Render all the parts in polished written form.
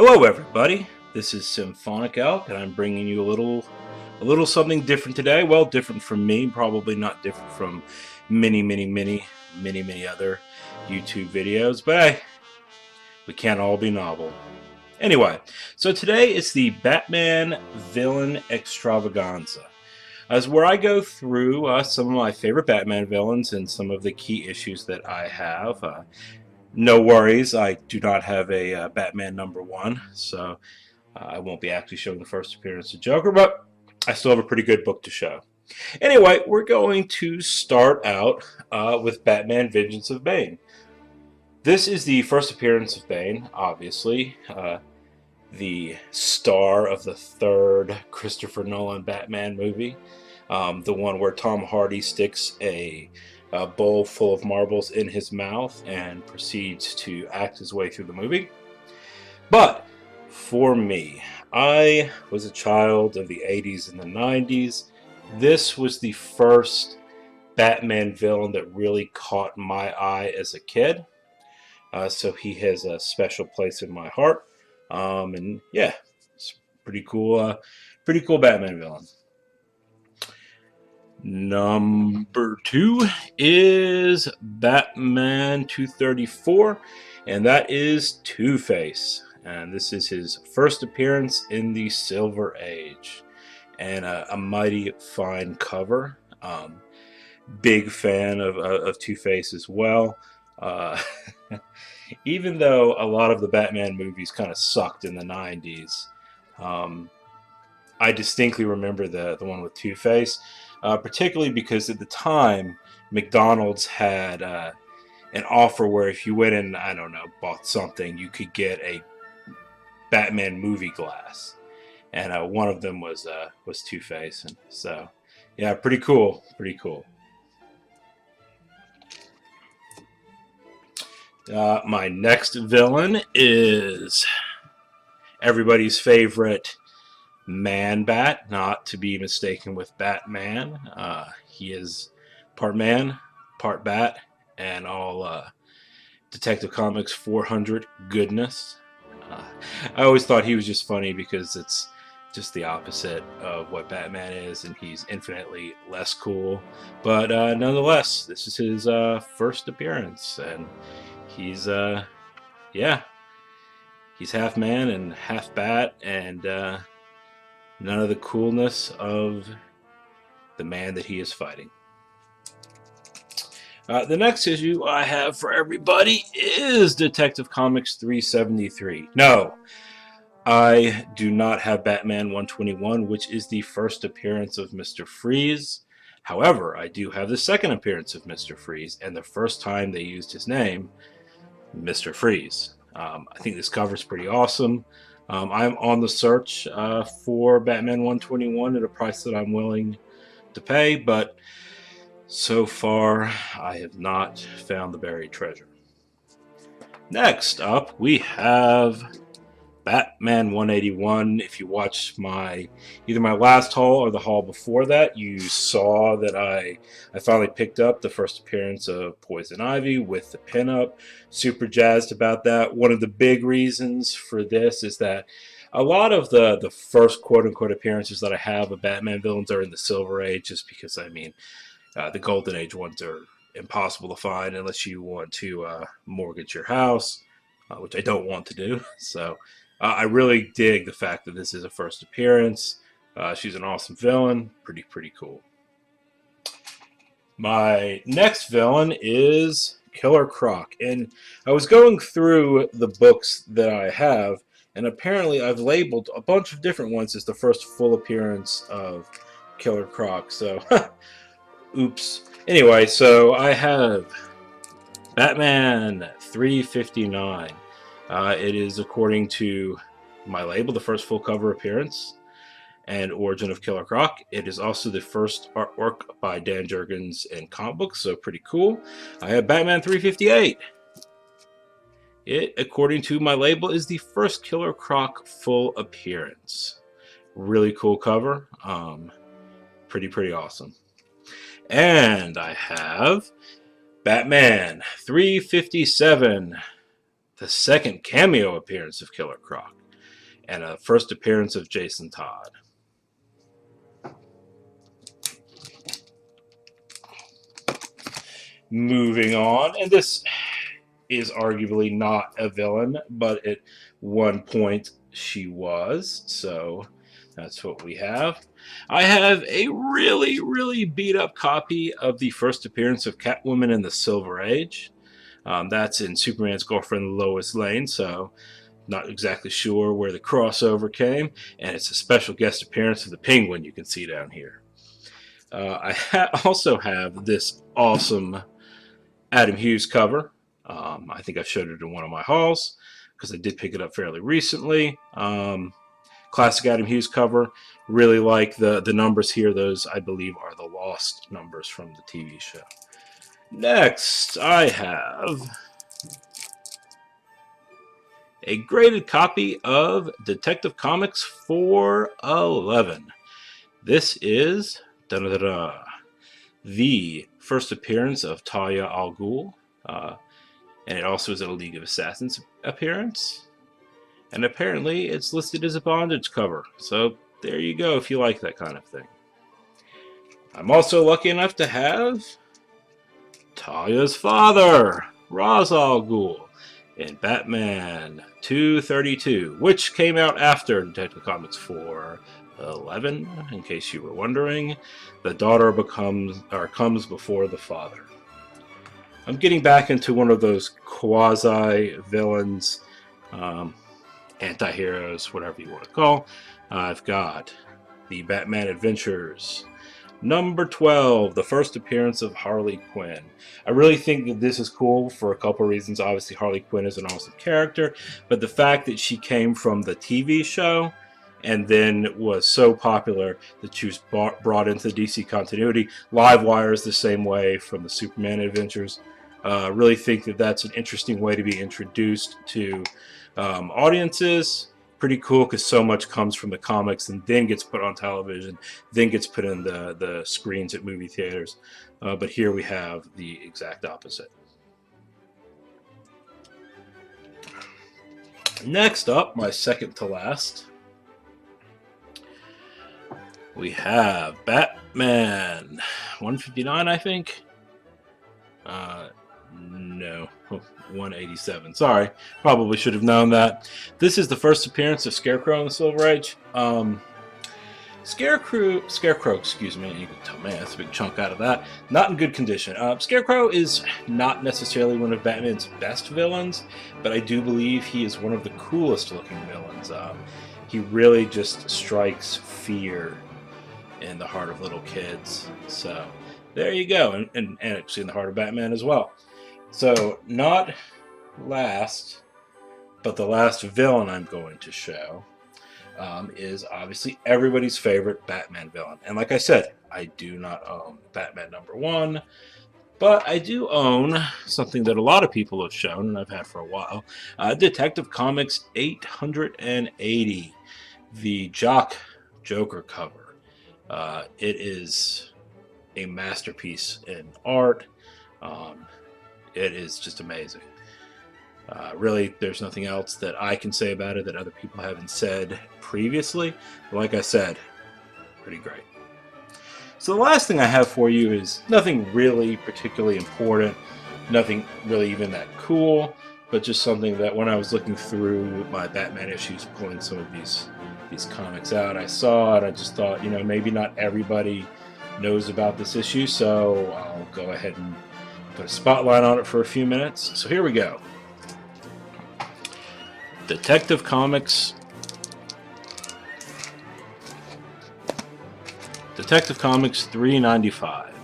Hello, everybody. This is Symphonic Elk, and I'm bringing you a little something different today. Well, different from me, probably not different from many other YouTube videos, but hey, we can't all be novel. Anyway, so today it's the Batman Villain Extravaganza. As where I go through some of my favorite Batman villains and some of the key issues that I have. No worries, I do not have a Batman #1, so I won't be actually showing the first appearance of Joker, but I still have a pretty good book to show. Anyway, we're going to start out with Batman Vengeance of Bane. This is the first appearance of Bane, obviously. The star of the third Christopher Nolan Batman movie. The one where Tom Hardy sticks a bowl full of marbles in his mouth and proceeds to act his way through the movie. But for me, I was a child of the 80s and the 90s. This was the first Batman villain that really caught my eye as a kid. So he has a special place in my heart. And yeah, it's pretty cool Batman villain. Number 2 is Batman 234, and that is Two-Face. And this is his first appearance in the Silver Age, and a mighty fine cover. Big fan of Two-Face as well. Even though a lot of the Batman movies kind of sucked in the 90s, I distinctly remember the one with Two-Face. Particularly because at the time, McDonald's had an offer where if you went and, I don't know, bought something, you could get a Batman movie glass. And one of them was Two-Face. And so, yeah, pretty cool. Pretty cool. My next villain is everybody's favorite ManBat, not to be mistaken with Batman. He is part man, part bat, and all Detective Comics 400 goodness. I always thought he was just funny because it's just the opposite of what Batman is, and he's infinitely less cool. But nonetheless, this is his first appearance, and he's yeah, he's half man and half bat, and none of the coolness of the man that he is fighting. The next issue I have for everybody is Detective Comics 373. No, I do not have Batman 121, which is the first appearance of Mr. Freeze. However, I do have the second appearance of Mr. Freeze, and the first time they used his name, Mr. Freeze. I think this cover is pretty awesome. I'm on the search for Batman 121 at a price that I'm willing to pay, but so far I have not found the buried treasure. Next up, we have Batman 181. If you watched either my last haul or the haul before that, you saw that I finally picked up the first appearance of Poison Ivy with the pinup. Super jazzed about that. One of the big reasons for this is that a lot of the first quote-unquote appearances that I have of Batman villains are in the Silver Age, just because, I mean, the Golden Age ones are impossible to find unless you want to mortgage your house, which I don't want to do. So I really dig the fact that this is a first appearance. She's an awesome villain. Pretty cool. My next villain is Killer Croc. And I was going through the books that I have, and apparently I've labeled a bunch of different ones as the first full appearance of Killer Croc. So, oops. Anyway, so I have Batman 359. It is, according to my label, the first full cover appearance and origin of Killer Croc. It is also the first artwork by Dan Jurgens in comic books, so pretty cool. I have Batman 358. It, according to my label, is the first Killer Croc full appearance. Really cool cover. Pretty awesome. And I have Batman 357. The second cameo appearance of Killer Croc. and a first appearance of Jason Todd. Moving on, and this is arguably not a villain, but at one point she was, so that's what we have. I have a really beat up copy of the first appearance of Catwoman in the Silver Age. That's in Superman's girlfriend Lois Lane, so not exactly sure where the crossover came, and it's a special guest appearance of the Penguin you can see down here. I also have this awesome Adam Hughes cover. I think I showed it in one of my hauls because I did pick it up fairly recently. Classic Adam Hughes cover. Really like the numbers here. Those, I believe, are the lost numbers from the TV show. Next, I have a graded copy of Detective Comics 411. This is the first appearance of Talia Al Ghul, and it also is a League of Assassins appearance. And apparently it's listed as a bondage cover, so there you go if you like that kind of thing. I'm also lucky enough to have Talia's father, Ras Al Ghul, in Batman 232, which came out after Detective Comics 411, in case you were wondering. The daughter comes before the father. I'm getting back into one of those quasi-villains, anti-heroes, whatever you want to call. I've got the Batman Adventures, number 12, the first appearance of Harley Quinn. I really think that this is cool for a couple of reasons. Obviously, Harley Quinn is an awesome character, but the fact that she came from the TV show and then was so popular that she was brought into the DC continuity. Livewire is the same way from the Superman Adventures. Really think that that's an interesting way to be introduced to audiences. Pretty cool because so much comes from the comics and then gets put on television, then gets put in the screens at movie theaters. But here we have the exact opposite. Next up, my second to last, we have Batman 159, I think. No, 187. Sorry, probably should have known that. This is the first appearance of Scarecrow in the Silver Age. Scarecrow, excuse me, you can tell, man, that's a big chunk out of that. Not in good condition. Scarecrow is not necessarily one of Batman's best villains, but I do believe he is one of the coolest looking villains. He really just strikes fear in the heart of little kids. So there you go, and actually in the heart of Batman as well. So not last, but the last villain I'm going to show is obviously everybody's favorite Batman villain. And like I said, I do not own Batman #1, but I do own something that a lot of people have shown and I've had for a while. Detective Comics 880, the Jock Joker cover. It is a masterpiece in art. It is just amazing. Really, there's nothing else that I can say about it that other people haven't said previously. But like I said, pretty great. So the last thing I have for you is nothing really particularly important, nothing really even that cool, but just something that when I was looking through my Batman issues, pulling some of these comics out, I saw it. I just thought, maybe not everybody knows about this issue, so I'll go ahead and put a spotlight on it for a few minutes. So here we go. Detective Comics 395.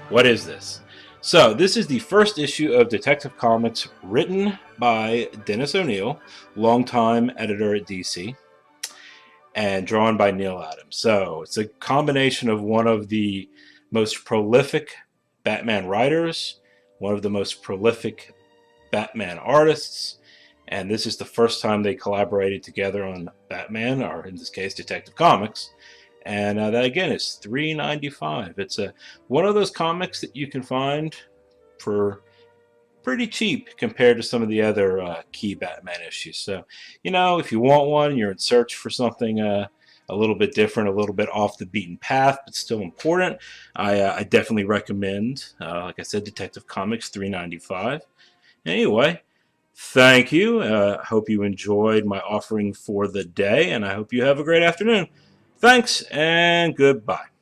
What is this? So this is the first issue of Detective Comics written by Dennis O'Neil, longtime editor at DC, and drawn by Neil Adams. So it's a combination of one of the most prolific Batman writers, one of the most prolific Batman artists, and this is the first time they collaborated together on Batman, or in this case, Detective Comics. And that again is $3.95. It's one of those comics that you can find for pretty cheap compared to some of the other key Batman issues. So, if you want one, you're in search for something a little bit different, a little bit off the beaten path, but still important, I definitely recommend, like I said, Detective Comics 395. Anyway, thank you. Hope you enjoyed my offering for the day, and I hope you have a great afternoon. Thanks, and goodbye.